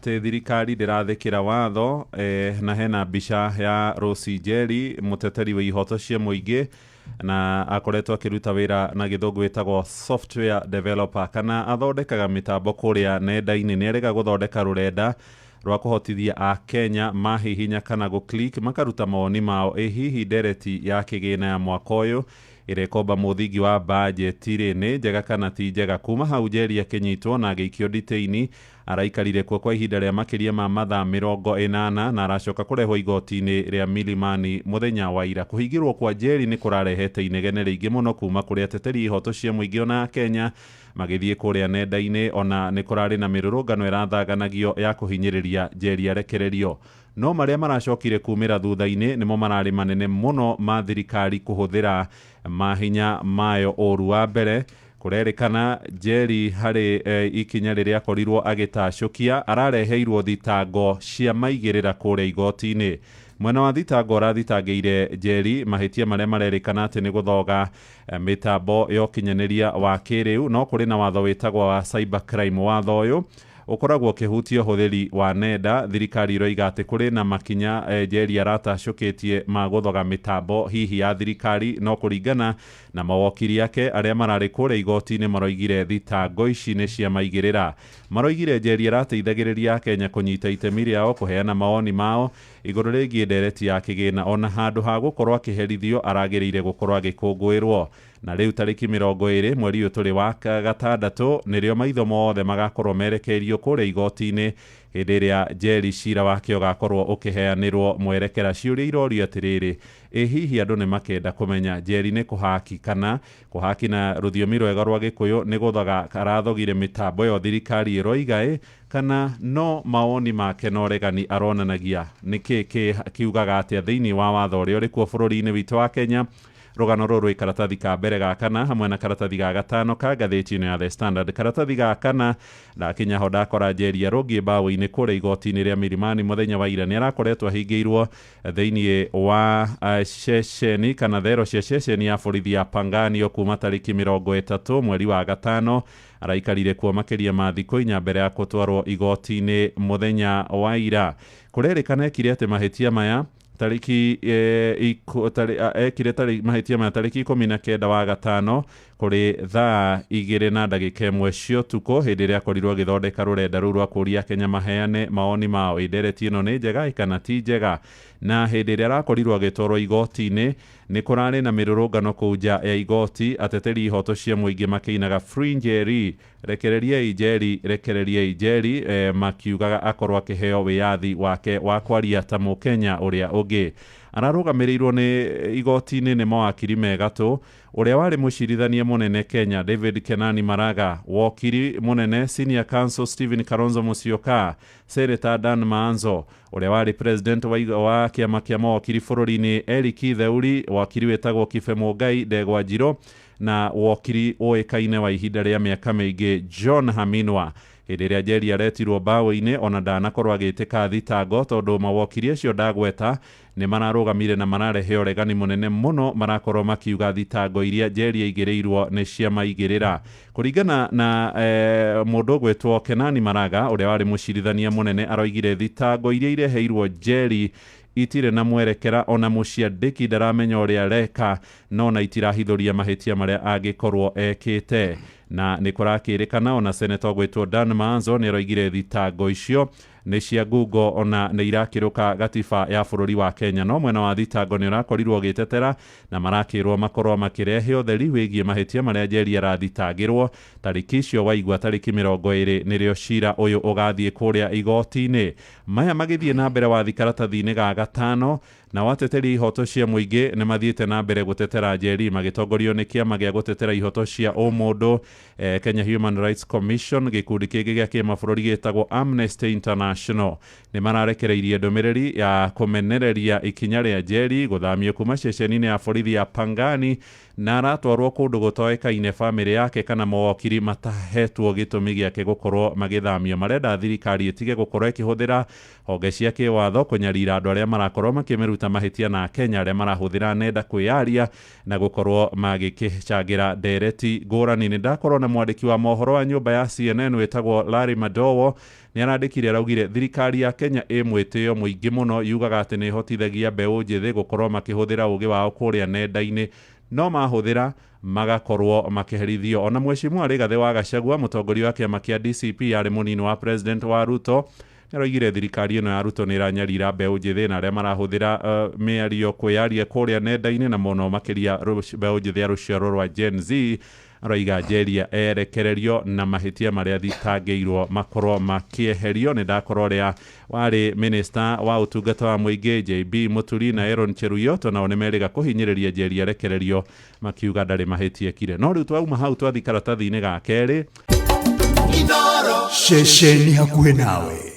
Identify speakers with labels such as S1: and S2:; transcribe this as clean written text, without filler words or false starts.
S1: thirikari ndirathikira watho na hena mbica ya Rosie Njeri muteteri wa ihoto cia muingi na akoretwo akiruta wira na githungu witagwo software developer kana athondekaga mitambo kuria nenda-ini ni arega guthondeka rurenda rwa kuhotithia a Kenya mahihinya kana go click makaruta mawoni mao hihi ndereti ya kigina ya mwaka uyu irekomba muthingi wa budget ni njega kana ti njega. Kuma hau Njeri akinyitwo na ageikio nditeini araikarire kuo kwa ihinda ria makiria ma mathaa 80 na aracoka kurehwo igoti-ini ria Milimani muthenya wa ira. Kuhingirwo kwa Njeri ni kurarehete inegene ringi muno kuma kuri ateteri ihoto cia muingi ona Kenya magithie kuria nenda-ini ona ni kurari na mirurungano irathaganagio ya kuhinyiriria Njeri arekererio. No maria maracokire kumira thutha-ini nimo marari manene muno ma thirikari kuhuthira mahinya mayo oru. Wa mbere kurerikana Njeri hari ikinya riria akorirwo agitacukia arareheirwo thitango cia maigirira kuria igoti-ini. Mwena wa thitango arathitangĩire Njeri mahitia maria marerikana ati ni guthoga mitambo ya ukinyaniria wa kiriu no kuri na watho witagwo wa cyber crime. Watho uyu ukoragwo ukihutio huthiri wa nenda. Thirikari iroiga ati kuri na makinya Njeri aratacukitie ma guthoga mitambo hihi ya thirikari no kuringana na mawakiri yake aria marari kuria igoti-ini maroigire thitango ici ni cia maigirira. Maroigire Njeri arateithagiriria Kenya kunyita itemi riao kuheana mawoni mao iguru rigie ndereti ya kigina ona handu ha gukorwo akiherithio aragiriire gukorwo agikungwirwo. Na riu tariki 20 mweri uyu turi wa gatandatu nirio maitho mothe magakorwo merekeirio kuria igoti-ini hindi iria Njeri cira wake ugakorwo ukiheanirwo mwerekera. Ciuria irorio atiriri hihi andu ni makenda kumenya Njeri ni kuhaki kana kuhaki na ruthiomi rwega rwa Gikuyu ni guthoga arathogire mitambo yo thirikari iroiga kana no mawoni make no regani aronanagia niki kiugaga atia thiini wa watho uria uri kuo bururi-ini witu wa Kenya. Rugano ruru ikaratathi ka mbere ga kana hamwe na karatathi ga gatano ka gatheti-ini ya The Standard. Karatathi ga kana na kinya ho ndakora Njeri arogie bawo-ini kuria igoti-ini ria Milimani muthenya wa ira ni arakoretwo ahingiirwo thiini wa ceceni kana thero cia ceceni ya borithi ya Pangani kuma tariki 30 mweri wa gatano. Araikarire kuo makiria ma thikũ 4 mbere ya gutwarwo igoti-ini muthenya wa ira. Kurerikana ekire ati mahitia maya tariki mahitia maya tariki 19 wa gatano kuri thaa 2:01 cia utuku hindi iria akorirwo agithondeka rurenda ruru rwa kuria Kenya maheane mawoni mao ndereti ino ni njega kana ti njega. Na hindi iria arakorirwo agitwarwo igoti-ini ni kurari na mirurungano kuu nja ya igoti ateteri ihoto cia muingi makiinaga Free Njeri, rekereriei Njeri, rekereriei Njeri, makiugaga akorwo akiheo wiyathi wake wa kwaria ta Mukenya uria ungi. Ararugamirirwo ni igoti-ini ni mawakiri megatu uria wari mucirithania munene Kenya David Kenani Maraga, wakiri munene Senior Counsel Stephen Kalonzo Musyoka, Senator Dan Maanzo, uria wari president wa kiama kia mawakiri bururi-ini Eric Theuri, wakiri wetagwo Kibe Mungai Ndegwa Njiro na wakiri uikaine wa ihinda ria miaka mingi John Haminwa. Hindi iria Njeri aretirwo bawo-ini ona ndanakorwo agitika thitango tondu mawakiri acio ndagweta ni mararugamire na mararehe uregani munene muno marakorwo makiuga thitango iria Njeri aigirirwo ni cia maigirira. Kuringana na mundu gwetwo Kenani Maraga uria wari mucirithania munene aroigire thitango iria ireheirwo Njeri itire na mwerekera ona muciandiki ndaramenya uria reka no na itirahithuria mahitia maria angikorwo ekite. Na ni kurakirikana ona senator gwetwo Dan Maanzo ni aroigire thitango icio ni cia Google ona ni irakiruka gatiba ya bururi wa Kenya. No mwena wa thitango ni urakorirwo gitetera na marakirwo makorwo makirehe utheri wigie mahitia maria Njeri arathitangirwo. Tariki icio waigua tariki 20 nirio cira uyu ugathie kuria igoti-ini. Maya magithie na mbere wa thikaratathi-ini ga gatano na wateteri ihoto cia muingi ni mathiete na mbere gutetera Njeri magitongorio ni kiama gia gutetera ihoto cia umundu Kenya Human Rights Commission. Gikundi kingi gia kimabũrũri gitagwo Amnesty International ni mararekereirie ndumiriri ya kumenereria ikinya ria Njeri guthamio kuma ceceni-ini ya borithi ya Pangani na aratwarwo kundu gutoekaine family yake kana mawakiri matahetwo gitumi giake gukorwo magithamio. Marenda thirikari itige gukorwo ikihuthira honge cia kiwatho kunyarira andu aria marakorwo makimeruta mahitia na Kenya aria marahuthira nenda kwiyaria na gukorwo magikichangira ndereti ngurani. Ni ndakorwo na mwandiki wa mohoro wa nyumba ya CNN wetagwo Larry Madowo nĩ arandĩkire araugire thirikari ya Kenya ĩ mwĩtĩo mũingĩ mũno yugaga atĩ nĩ ĩhotithagia mbeũ njĩthĩ gũkorwo makĩhũthĩra ũũgĩ wao kũrĩa nenda-inĩ no mahũthĩra magakorwo makĩherithio. Ona Mheshimiwa Rigathi wa Gachagua mũtongoria wa kĩama kĩa DCP yarĩ mũnini wa president wa Ruto nĩaroigire thirikari ĩno ya Ruto nĩ ĩranyarira mbeũ njĩthĩ na arĩa marahũthĩra mĩario kwĩyaria kũrĩa nenda-inĩ na mũno makĩria mbeũ njĩthĩ ya rũciaro rwa Gen Z. Aroiga Njeri erekererio na mahĩtia marĩa thitangĩirwo makorwo makĩeherio. Nĩ ndakorwo ũrĩa warĩ minister wa ũtungata wa mũingĩ JB Mũturi na Aaron Cheruiyot nao nĩ merĩga kũhinyĩrĩria Njeri erekererio makiuga ndarĩ mahĩtia ekire. No rĩu twauma hau twathi karatathi-inĩ ga kerĩ
S2: ceceni hakuhĩ nawe.